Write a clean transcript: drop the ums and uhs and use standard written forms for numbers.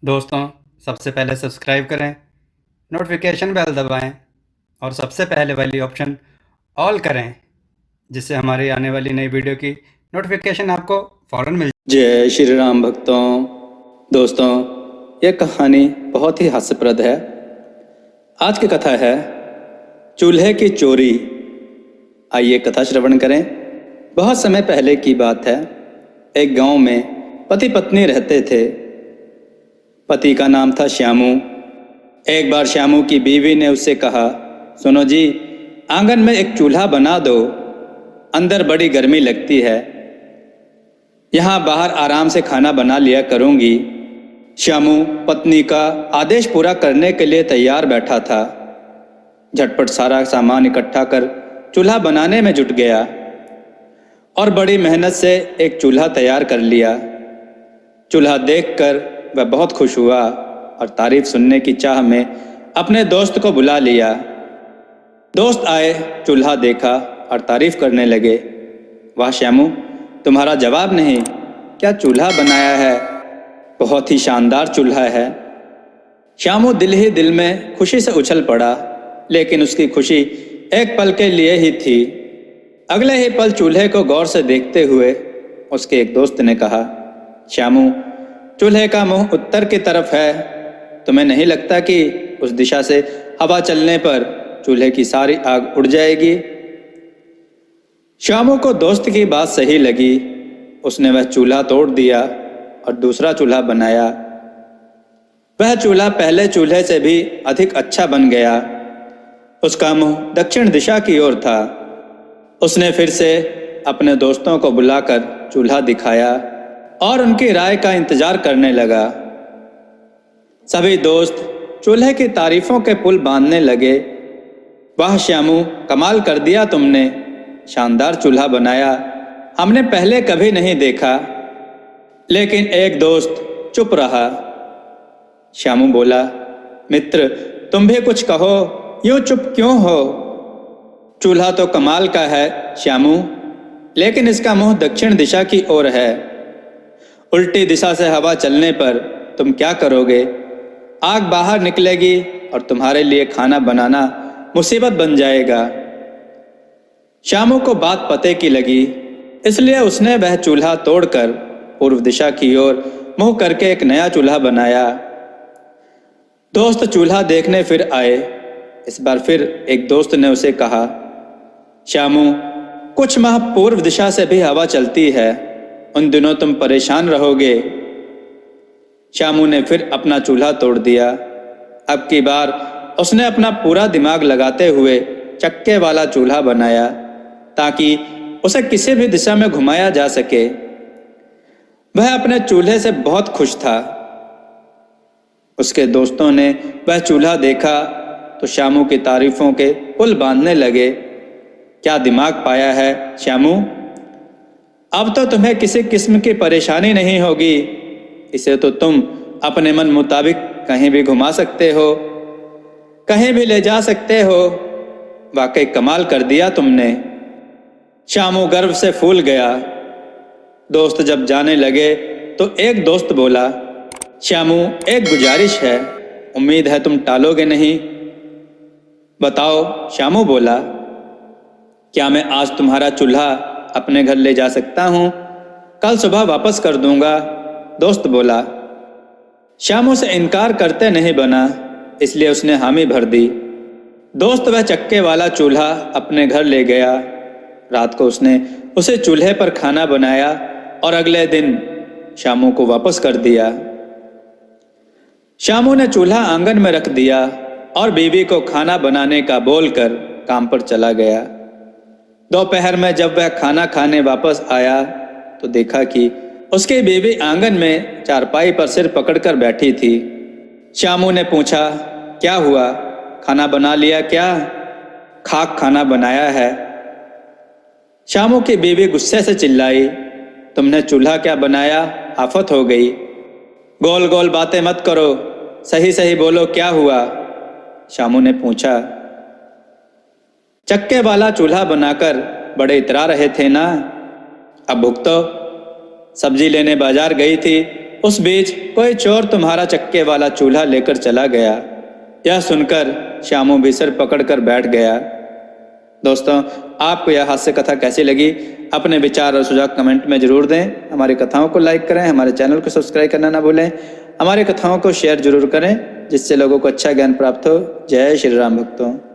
दोस्तों, सबसे पहले सब्सक्राइब करें, नोटिफिकेशन बेल दबाएं और सबसे पहले वाली ऑप्शन ऑल करें, जिससे हमारी आने वाली नई वीडियो की नोटिफिकेशन आपको फ़ौरन मिल जय श्री राम भक्तों। दोस्तों, यह कहानी बहुत ही हास्यप्रद है। आज की कथा है चूल्हे की चोरी। आइए कथा श्रवण करें। बहुत समय पहले की बात है। एक गांव में पति पत्नी रहते थे। पति का नाम था श्यामू। एक बार श्यामू की बीवी ने उससे कहा, सुनो जी, आंगन में एक चूल्हा बना दो, अंदर बड़ी गर्मी लगती है, यहाँ बाहर आराम से खाना बना लिया करूंगी। श्यामू पत्नी का आदेश पूरा करने के लिए तैयार बैठा था। झटपट सारा सामान इकट्ठा कर चूल्हा बनाने में जुट गया और बड़ी मेहनत से एक चूल्हा तैयार कर लिया। चूल्हा देखकर वह बहुत खुश हुआ और तारीफ सुनने की चाह में अपने दोस्त को बुला लिया। दोस्त आए, चूल्हा देखा और तारीफ करने लगे। वाह श्यामू, तुम्हारा जवाब नहीं, क्या चूल्हा बनाया है, बहुत ही शानदार चूल्हा है। श्यामू दिल ही दिल में खुशी से उछल पड़ा, लेकिन उसकी खुशी एक पल के लिए ही थी। अगले ही पल चूल्हे को गौर से देखते हुए उसके एक दोस्त ने कहा, श्यामू, चूल्हे का मुंह उत्तर की तरफ है, तुम्हें नहीं लगता कि उस दिशा से हवा चलने पर चूल्हे की सारी आग उड़ जाएगी? श्यामू को दोस्त की बात सही लगी। उसने वह चूल्हा तोड़ दिया और दूसरा चूल्हा बनाया। वह चूल्हा पहले चूल्हे से भी अधिक अच्छा बन गया। उसका मुंह दक्षिण दिशा की ओर था। उसने फिर से अपने दोस्तों को बुलाकर चूल्हा दिखाया और उनकी राय का इंतजार करने लगा। सभी दोस्त चूल्हे की तारीफों के पुल बांधने लगे। वाह श्यामू, कमाल कर दिया तुमने, शानदार चूल्हा बनाया, हमने पहले कभी नहीं देखा। लेकिन एक दोस्त चुप रहा। श्यामू बोला, मित्र, तुम भी कुछ कहो, यूं चुप क्यों हो? चूल्हा तो कमाल का है श्यामू, लेकिन इसका मुंह दक्षिण दिशा की ओर है। उल्टी दिशा से हवा चलने पर तुम क्या करोगे? आग बाहर निकलेगी और तुम्हारे लिए खाना बनाना मुसीबत बन जाएगा। श्यामू को बात पते की लगी, इसलिए उसने वह चूल्हा तोड़कर पूर्व दिशा की ओर मुंह करके एक नया चूल्हा बनाया। दोस्त चूल्हा देखने फिर आए। इस बार फिर एक दोस्त ने उसे कहा, श्यामू, कुछ माह पूर्व दिशा से भी हवा चलती है, उन दिनों तुम परेशान रहोगे। श्यामू ने फिर अपना चूल्हा तोड़ दिया। अब की बार उसने अपना पूरा दिमाग लगाते हुए चक्के वाला चूल्हा बनाया, ताकि उसे किसी भी दिशा में घुमाया जा सके। वह अपने चूल्हे से बहुत खुश था। उसके दोस्तों ने वह चूल्हा देखा तो श्यामू की तारीफों के पुल बांधने लगे। क्या दिमाग पाया है श्यामू, अब तो तुम्हें किसी किस्म की परेशानी नहीं होगी। इसे तो तुम अपने मन मुताबिक कहीं भी घुमा सकते हो, कहीं भी ले जा सकते हो। वाकई कमाल कर दिया तुमने। श्यामू गर्व से फूल गया। दोस्त जब जाने लगे तो एक दोस्त बोला, श्यामू, एक गुजारिश है, उम्मीद है तुम टालोगे नहीं। बताओ, श्यामू बोला। क्या मैं आज तुम्हारा चूल्हा अपने घर ले जा सकता हूं? कल सुबह वापस कर दूंगा, दोस्त बोला। श्यामू से इनकार करते नहीं बना, इसलिए उसने हामी भर दी। दोस्त वह चक्के वाला चूल्हा अपने घर ले गया। रात को उसने उसे चूल्हे पर खाना बनाया और अगले दिन श्यामू को वापस कर दिया। श्यामू ने चूल्हा आंगन में रख दिया और बीवी को खाना बनाने का बोलकर काम पर चला गया। दोपहर में जब वह खाना खाने वापस आया तो देखा कि उसकी बीवी आंगन में चारपाई पर सिर पकड़कर बैठी थी। श्यामू ने पूछा, क्या हुआ, खाना बना लिया क्या? खाक खाना बनाया है। श्यामू की बीवी गुस्से से चिल्लाई, तुमने चूल्हा क्या बनाया, आफत हो गई। गोल गोल बातें मत करो, सही सही बोलो, क्या हुआ? श्यामू ने पूछा। चक्के वाला चूल्हा बनाकर बड़े इतरा रहे थे ना, अब भुगतो। सब्जी लेने बाजार गई थी उस बीच कोई चोर तुम्हारा चक्के वाला चूल्हा लेकर चला गया। यह सुनकर श्यामू भी सिर पकड़कर बैठ गया। दोस्तों, आपको यह हास्य कथा कैसी लगी? अपने विचार और सुझाव कमेंट में जरूर दें। हमारी कथाओं को लाइक करें, हमारे चैनल को सब्सक्राइब करना ना भूलें। हमारी कथाओं को शेयर जरूर करें जिससे लोगों को अच्छा ज्ञान प्राप्त हो। जय श्री राम भक्तों।